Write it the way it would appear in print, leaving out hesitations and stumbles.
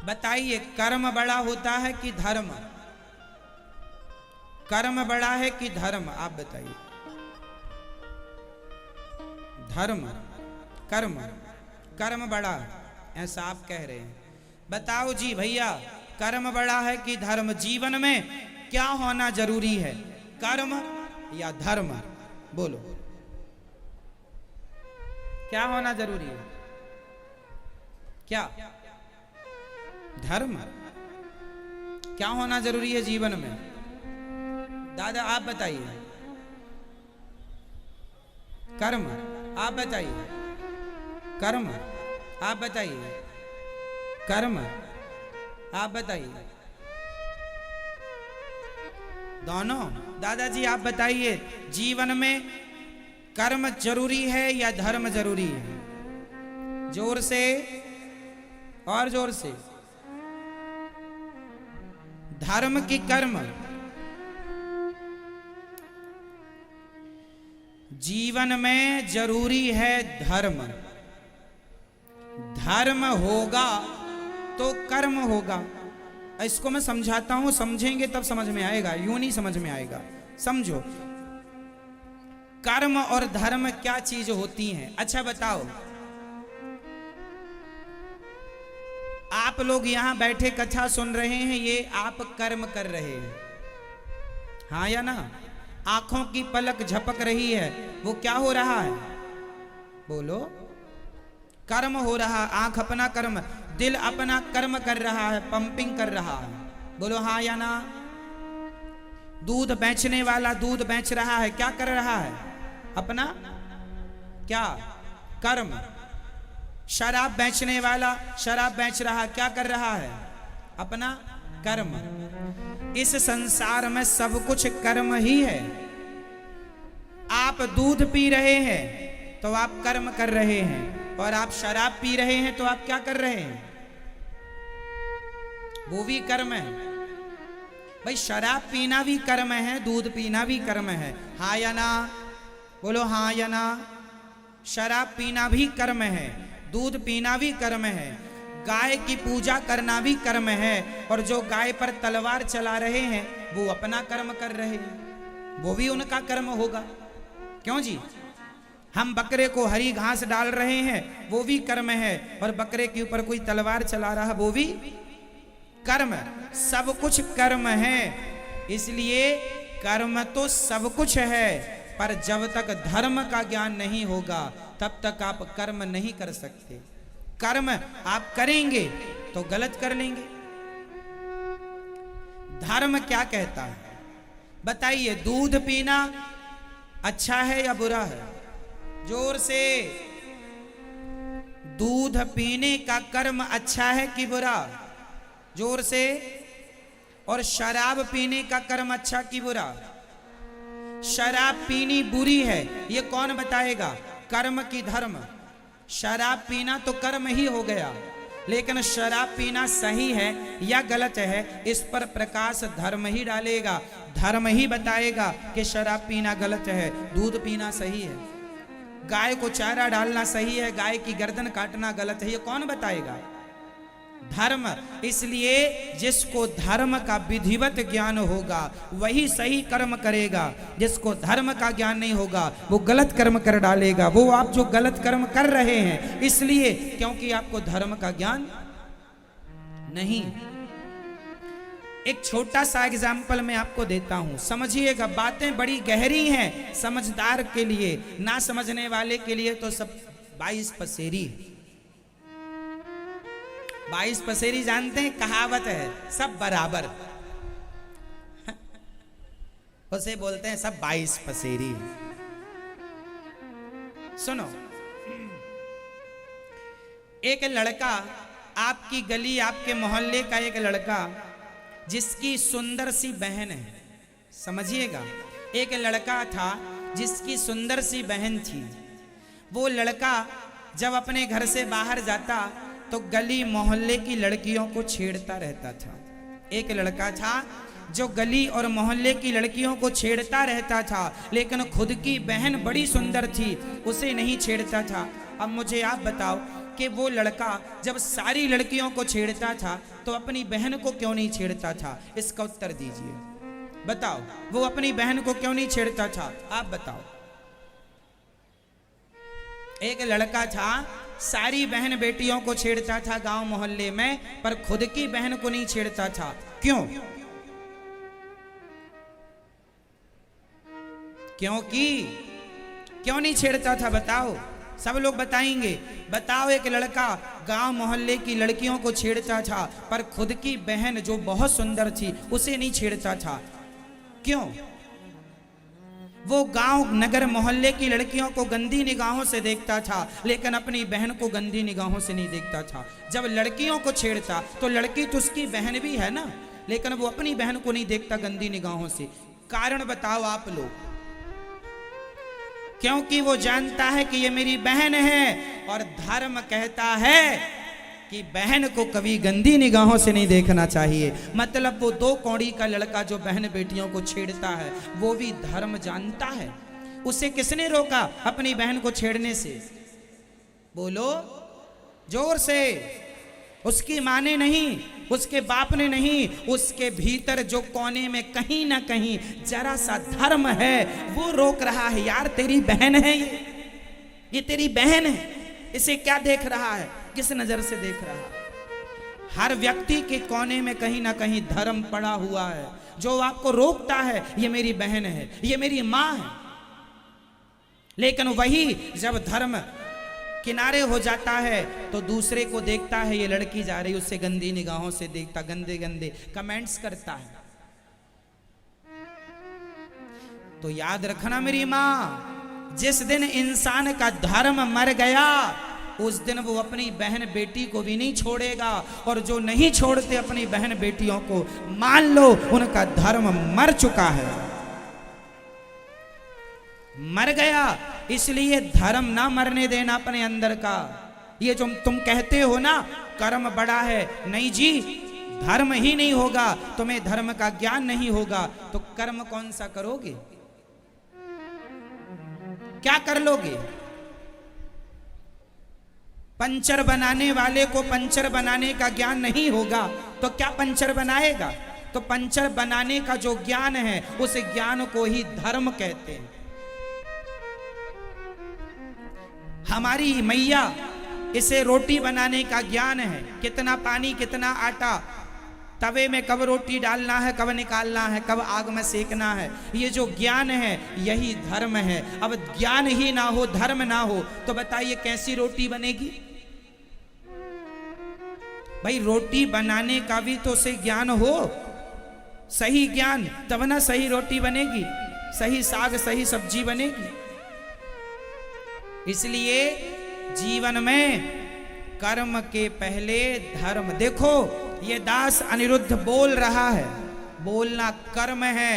बताइए, कर्म बड़ा होता है कि धर्म? कर्म बड़ा है कि धर्म? आप बताइए। धर्म, कर्म, कर्म बड़ा, ऐसा आप कह रहे हैं। बताओ जी भैया, कर्म बड़ा है कि धर्म? जीवन में क्या होना जरूरी है, कर्म या धर्म? बोलो, क्या होना जरूरी है? क्या धर्म? क्या होना जरूरी है जीवन में? दादा आप बताइए। कर्म, आप बताइए। कर्म, आप बताइए। कर्म, आप बताइए। दोनों? दादाजी आप बताइए, जीवन में कर्म जरूरी है या धर्म जरूरी है? जोर से, और जोर से। धर्म की कर्म? जीवन में जरूरी है धर्म। धर्म होगा तो कर्म होगा। इसको मैं समझाता हूं, समझेंगे तब समझ में आएगा, यूं नहीं समझ में आएगा। समझो, कर्म और धर्म क्या चीज होती हैं? अच्छा बताओ, आप लोग यहां बैठे कथा सुन रहे हैं, ये आप कर्म कर रहे हैं, हाँ या ना? आंखों की पलक झपक रही है, वो क्या हो रहा है? बोलो, कर्म हो रहा। आंख अपना कर्म, दिल अपना कर्म कर रहा है, पंपिंग कर रहा है। बोलो हाँ या ना? दूध बेचने वाला दूध बेच रहा है, क्या कर रहा है? अपना क्या कर्म। शराब बेचने वाला शराब बेच रहा, क्या कर रहा है? अपना कर्म। इस संसार में सब कुछ कर्म ही है। आप दूध पी रहे हैं तो आप कर्म कर रहे हैं, और आप शराब पी रहे हैं तो आप क्या कर रहे हैं? वो भी कर्म है भाई। शराब पीना भी कर्म है, दूध पीना भी कर्म है, हाँ या ना? बोलो हाँ या ना? शराब पीना भी कर्म है, दूध पीना भी कर्म है, गाय की पूजा करना भी कर्म है, और जो गाय पर तलवार चला रहे हैं वो अपना कर्म कर रहे हैं, वो भी उनका कर्म होगा। क्यों जी? हम बकरे को हरी घास डाल रहे हैं, वो भी कर्म है, और बकरे के ऊपर कोई तलवार चला रहा, वो भी कर्म। सब कुछ कर्म है। इसलिए कर्म तो सब कुछ है, पर जब तक धर्म का ज्ञान नहीं होगा तब तक आप कर्म नहीं कर सकते। कर्म आप करेंगे तो गलत कर लेंगे। धर्म क्या कहता है बताइए? दूध पीना अच्छा है या बुरा है? जोर से। दूध पीने का कर्म अच्छा है कि बुरा? जोर से। और शराब पीने का कर्म अच्छा कि बुरा? शराब पीनी बुरी है, ये कौन बताएगा? कर्म की धर्म? शराब पीना तो कर्म ही हो गया, लेकिन शराब पीना सही है या गलत है, इस पर प्रकाश धर्म ही डालेगा। धर्म ही बताएगा कि शराब पीना गलत है, दूध पीना सही है। गाय को चारा डालना सही है, गाय की गर्दन काटना गलत है, ये कौन बताएगा? धर्म। इसलिए जिसको धर्म का विधिवत ज्ञान होगा वही सही कर्म करेगा, जिसको धर्म का ज्ञान नहीं होगा वो गलत कर्म कर डालेगा। वो आप जो गलत कर्म कर रहे हैं इसलिए क्योंकि आपको धर्म का ज्ञान नहीं। एक छोटा सा एग्जाम्पल मैं आपको देता हूं, समझिएगा। बातें बड़ी गहरी हैं, समझदार के लिए, ना समझने वाले के लिए तो सब 22 पसेरी। 22 पसेरी जानते हैं? कहावत है, सब बराबर। उसे बोलते हैं सब 22 पसेरी। सुनो, एक लड़का, आपकी गली आपके मोहल्ले का एक लड़का जिसकी सुंदर सी बहन है, समझिएगा, एक लड़का था जिसकी सुंदर सी बहन थी। वो लड़का जब अपने घर से बाहर जाता तो गली मोहल्ले की लड़कियों को छेड़ता रहता था। एक लड़का था जो गली और मोहल्ले की लड़कियों को छेड़ता रहता था, लेकिन खुद की बहन बड़ी सुंदर थी, उसे नहीं छेड़ता था। अब मुझे आप बताओ, कि वो लड़का जब सारी लड़कियों को छेड़ता था तो अपनी बहन को क्यों नहीं छेड़ता था? इसका उत्तर दीजिए, बताओ। वो अपनी बहन को क्यों नहीं छेड़ता था? आप बताओ। एक लड़का था, सारी बहन बेटियों को छेड़ता था गांव मोहल्ले में, पर खुद की बहन को नहीं छेड़ता था। क्यों? क्योंकि क्यों नहीं छेड़ता था? बताओ, सब लोग बताएंगे। बताओ, एक लड़का गांव मोहल्ले की लड़कियों को छेड़ता था पर खुद की बहन जो बहुत सुंदर थी उसे नहीं छेड़ता था। क्यों? वो गांव नगर मोहल्ले की लड़कियों को गंदी निगाहों से देखता था लेकिन अपनी बहन को गंदी निगाहों से नहीं देखता था। जब लड़कियों को छेड़ता तो लड़की तो उसकी बहन भी है ना, लेकिन वो अपनी बहन को नहीं देखता गंदी निगाहों से। कारण बताओ आप लोग। क्योंकि वो जानता है कि ये मेरी बहन है और धर्म कहता है कि बहन को कभी गंदी निगाहों से नहीं देखना चाहिए। मतलब वो 2 कौड़ी का लड़का जो बहन बेटियों को छेड़ता है वो भी धर्म जानता है। उसे किसने रोका अपनी बहन को छेड़ने से? बोलो जोर से। उसकी माँ ने नहीं, उसके बाप ने नहीं, उसके भीतर जो कोने में कहीं ना कहीं जरा सा धर्म है वो रोक रहा है। यार तेरी बहन है, ये तेरी बहन है, इसे क्या देख रहा है, किस नजर से देख रहा है? हर व्यक्ति के कोने में कहीं ना कहीं धर्म पड़ा हुआ है जो आपको रोकता है। ये मेरी बहन है, ये मेरी माँ है। लेकिन वही जब धर्म किनारे हो जाता है तो दूसरे को देखता है, ये लड़की जा रही, उससे गंदी निगाहों से देखता, गंदे गंदे कमेंट्स करता है। तो याद रखना मेरी माँ, जिस दिन इंसान का धर्म मर गया उस दिन वो अपनी बहन बेटी को भी नहीं छोड़ेगा। और जो नहीं छोड़ते अपनी बहन बेटियों को, मान लो उनका धर्म मर चुका है, मर गया। इसलिए धर्म ना मरने देना अपने अंदर का। ये जो तुम कहते हो ना कर्म बड़ा है, नहीं जी, धर्म ही नहीं होगा, तुम्हें धर्म का ज्ञान नहीं होगा तो कर्म कौन सा करोगे? क्या कर लोगे? पंचर बनाने वाले को पंचर बनाने का ज्ञान नहीं होगा तो क्या पंचर बनाएगा? तो पंचर बनाने का जो ज्ञान है उस ज्ञान को ही धर्म कहते हैं। हमारी मैया, इसे रोटी बनाने का ज्ञान है, कितना पानी कितना आटा, तवे में कब रोटी डालना है, कब निकालना है, कब आग में सेकना है, ये जो ज्ञान है यही धर्म है। अब ज्ञान ही ना हो, धर्म ना हो तो बताइए कैसी रोटी बनेगी? भाई रोटी बनाने का भी तो उसे ज्ञान हो, सही ज्ञान, तब ना सही रोटी बनेगी, सही साग सही सब्जी बनेगी। इसलिए जीवन में कर्म के पहले धर्म। देखो ये दास अनिरुद्ध बोल रहा है, बोलना कर्म है।